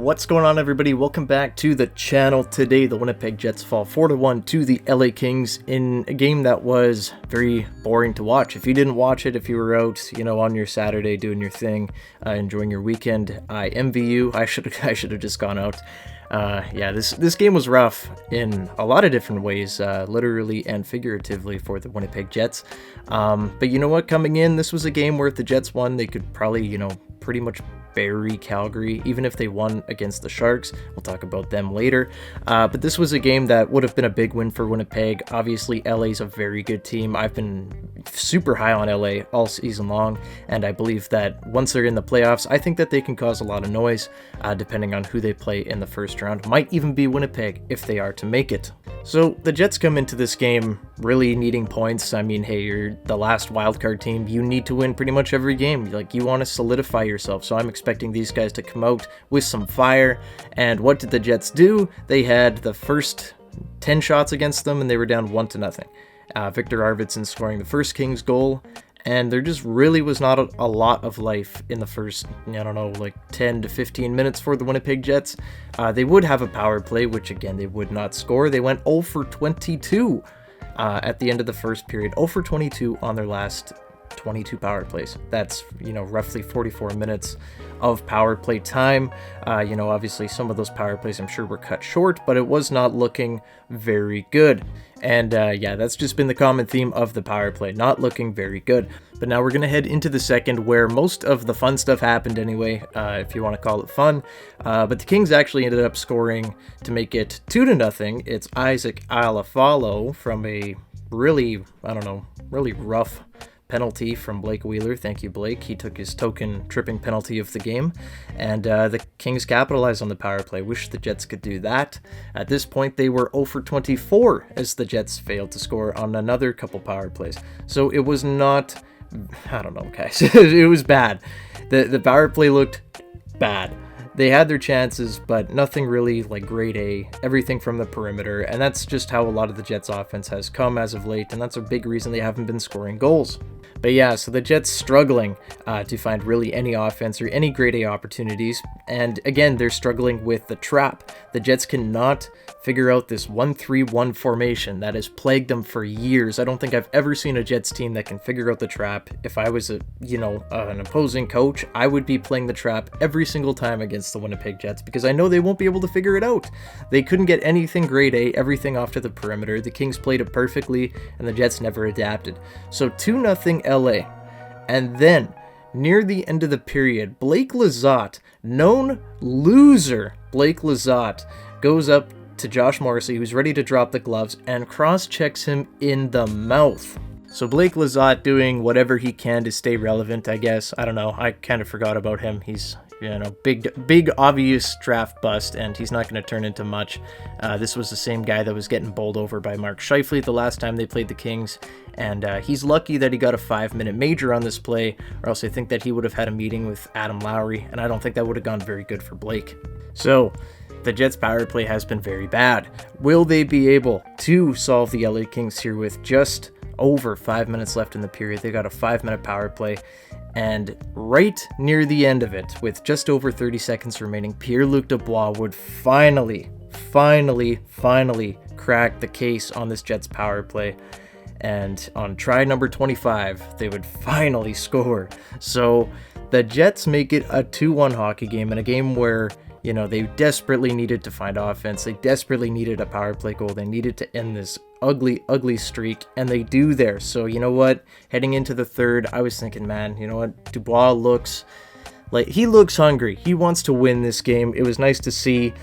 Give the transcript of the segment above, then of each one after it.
What's going on, everybody? Welcome back to the channel. Today, the Winnipeg Jets fall 4-1 to the LA Kings in a game that was very boring to watch. If you didn't watch it, if you were out, on your Saturday doing your thing, enjoying your weekend, I envy you. I should have just gone out. This game was rough in a lot of different ways, literally and figuratively for the Winnipeg Jets. But you know what? Coming in, this was a game where if the Jets won, they could probably, pretty much bury Calgary, even if they won against the Sharks. We'll talk about them later. But this was a game that would have been a big win for Winnipeg. Obviously, LA's a very good team. I've been super high on LA all season long, and I believe that once they're in the playoffs, I think that they can cause a lot of noise, depending on who they play in the first round. Might even be Winnipeg if they are to make it. So the Jets come into this game really needing points. I mean, hey, you're the last wildcard team. You need to win pretty much every game. You want to solidify yourself. So I'm expecting these guys to come out with some fire. And what did the Jets do? They had the first 10 shots against them, and they were down 1-0. Victor Arvidsson scoring the first Kings goal. And there just really was not a lot of life in the first, 10 to 15 minutes for the Winnipeg Jets. They would have a power play, which again, they would not score. They went 0 for 22 at the end of the first period. 0 for 22 on their last 22 power plays. That's, roughly 44 minutes of power play time. Obviously some of those power plays I'm sure were cut short, but it was not looking very good. And that's just been the common theme of the power play, not looking very good. But now we're going to head into the second, where most of the fun stuff happened anyway, if you want to call it fun. But the Kings actually ended up scoring to make it 2-0. It's Isaac Iafallo from a really rough penalty from Blake Wheeler. Thank you, Blake. He took his token tripping penalty of the game, and the Kings capitalized on the power play. Wish the Jets could do that. At this point, they were 0 for 24 as the Jets failed to score on another couple power plays. So it was not, guys. It was bad. The power play looked bad. They had their chances, but nothing really like grade A, everything from the perimeter, and that's just how a lot of the Jets offense has come as of late, and that's a big reason they haven't been scoring goals. But yeah, so the Jets struggling to find really any offense or any grade A opportunities, and again, they're struggling with the trap. The Jets cannot figure out this 1-3-1 formation that has plagued them for years. I don't think I've ever seen a Jets team that can figure out the trap. If I was an opposing coach, I would be playing the trap every single time against the Winnipeg Jets, because I know they won't be able to figure it out. They couldn't get anything grade A, everything off to the perimeter. The Kings played it perfectly, and the Jets never adapted. So 2-0 LA. And then, near the end of the period, Blake Lizotte, known loser Blake Lizotte, goes up to Josh Morrissey, who's ready to drop the gloves, and cross-checks him in the mouth. So Blake Lizotte doing whatever he can to stay relevant, I guess. I don't know. I kind of forgot about him. He's, big obvious draft bust, and he's not going to turn into much. This was the same guy that was getting bowled over by Mark Scheifele the last time they played the Kings, and he's lucky that he got a 5-minute major on this play, or else I think that he would have had a meeting with Adam Lowry, and I don't think that would have gone very good for Blake. So the Jets' power play has been very bad. Will they be able to solve the LA Kings here with just over 5 minutes left in the period? They got a 5-minute power play, and right near the end of it, with just over 30 seconds remaining, Pierre-Luc Dubois would finally crack the case on this Jets power play. And on try number 25, they would finally score. So the Jets make it a 2-1 hockey game, in a game where they desperately needed to find offense. They desperately needed a power play goal. They needed to end this ugly streak, and they do there. So you know what? Heading into the third, I was thinking, man, Dubois looks like he looks hungry. He wants to win this game. It was nice to see.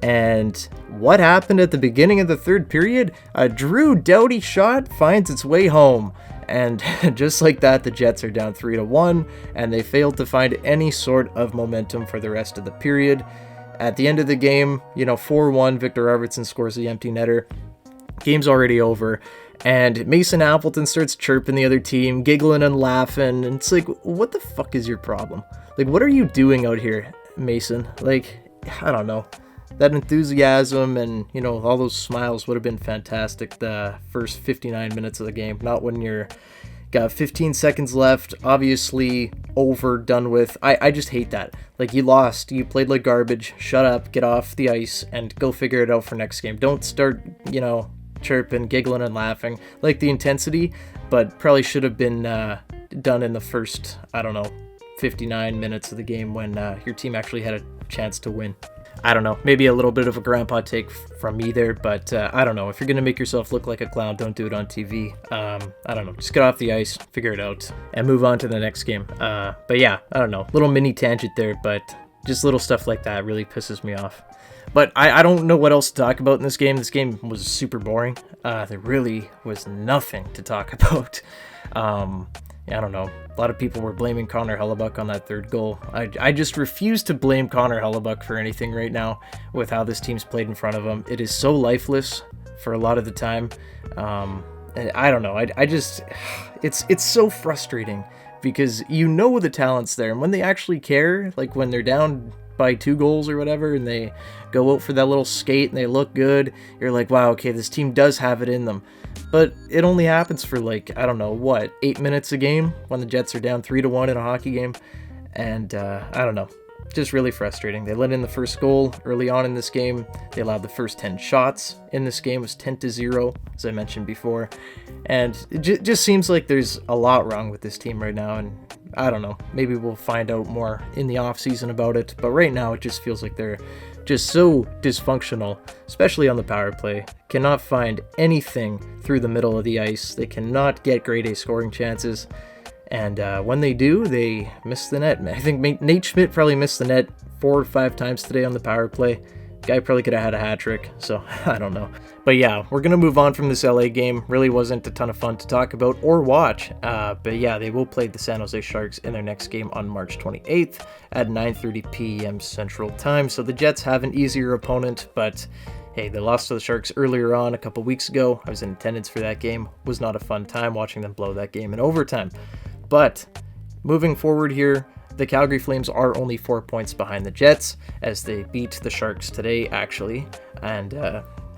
And what happened at the beginning of the third period? A Drew Doughty shot finds its way home. And just like that, the Jets are down 3-1, and they failed to find any sort of momentum for the rest of the period. At the end of the game, 4-1, Victor Arvidsson scores the empty netter. Game's already over, and Mason Appleton starts chirping the other team, giggling and laughing, and it's like, what the fuck is your problem? What are you doing out here, Mason? I don't know. That enthusiasm and, all those smiles would have been fantastic the first 59 minutes of the game, not when you're got 15 seconds left, obviously over, done with. I just hate that. Like, you lost, you played like garbage, shut up, get off the ice, and go figure it out for next game. Don't start, you know, chirping, giggling, and laughing. Like the intensity, but probably should have been done in the first, I don't know, 59 minutes of the game when your team actually had a chance to win. I don't know, maybe a little bit of a grandpa take from me there, but I don't know. If you're going to make yourself look like a clown, don't do it on TV. I don't know, just get off the ice, figure it out, and move on to the next game. But yeah, I don't know, little mini tangent there, but just little stuff like that really pisses me off. But I don't know what else to talk about in this game. This game was super boring. There really was nothing to talk about. I don't know. A lot of people were blaming Connor Hellebuck on that third goal. I just refuse to blame Connor Hellebuck for anything right now with how this team's played in front of him. It is so lifeless for a lot of the time. And I don't know. I just... It's so frustrating because you know the talent's there. And when they actually care, like when they're down by 2 goals or whatever, and they go out for that little skate and they look good, you're like, wow, okay, this team does have it in them. But it only happens for like, I don't know, what, 8 minutes a game when the Jets are down 3-1 in a hockey game. And I don't know, just really frustrating. They let in the first goal early on in this game. They allowed the first 10 shots in this game. It was 10-0, as I mentioned before. And it just seems like there's a lot wrong with this team right now. And I don't know, maybe we'll find out more in the offseason about it. But right now, it just feels like they're just so dysfunctional, especially on the power play. Cannot find anything through the middle of the ice. They cannot get grade A scoring chances. And when they do, they miss the net. I think Nate Schmidt probably missed the net 4 or 5 times today on the power play. Guy probably could have had a hat trick, so I don't know. But yeah, we're going to move on from this LA game. Really wasn't a ton of fun to talk about or watch. But yeah, they will play the San Jose Sharks in their next game on March 28th at 9:30 p.m. Central Time. So the Jets have an easier opponent, but hey, they lost to the Sharks earlier on a couple weeks ago. I was in attendance for that game. Was not a fun time watching them blow that game in overtime. But moving forward here, the Calgary Flames are only 4 points behind the Jets as they beat the Sharks today, actually. And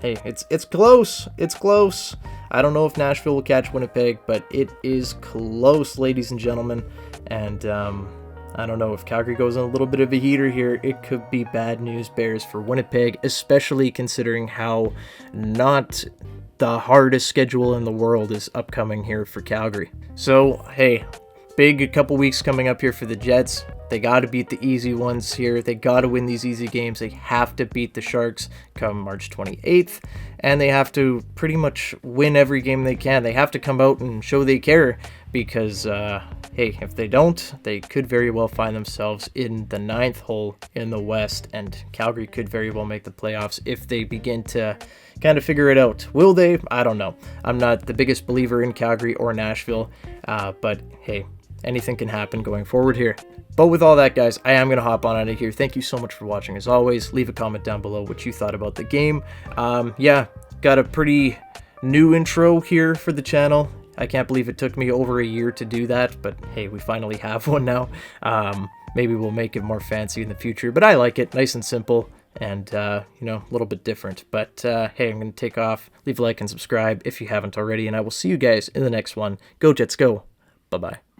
hey, it's close. It's close. I don't know if Nashville will catch Winnipeg, but it is close, ladies and gentlemen. And I don't know if Calgary goes on a little bit of a heater here. It could be bad news bears for Winnipeg, especially considering how not the hardest schedule in the world is upcoming here for Calgary. So, hey, big couple weeks coming up here for the Jets. They got to beat the easy ones here. They got to win these easy games. They have to beat the Sharks come March 28th, and they have to pretty much win every game they can. They have to come out and show they care because, hey, if they don't, they could very well find themselves in the 9th hole in the West, and Calgary could very well make the playoffs if they begin to kind of figure it out. Will they? I don't know. I'm not the biggest believer in Calgary or Nashville, but hey, anything can happen going forward here. But with all that, guys, I am going to hop on out of here. Thank you so much for watching. As always, leave a comment down below what you thought about the game. Yeah, got a pretty new intro here for the channel. I can't believe it took me over a year to do that, but hey, we finally have one now. Maybe we'll make it more fancy in the future, but I like it. Nice and simple and, you know, a little bit different. But hey, I'm going to take off. Leave a like and subscribe if you haven't already, and I will see you guys in the next one. Go Jets, go. Bye-bye.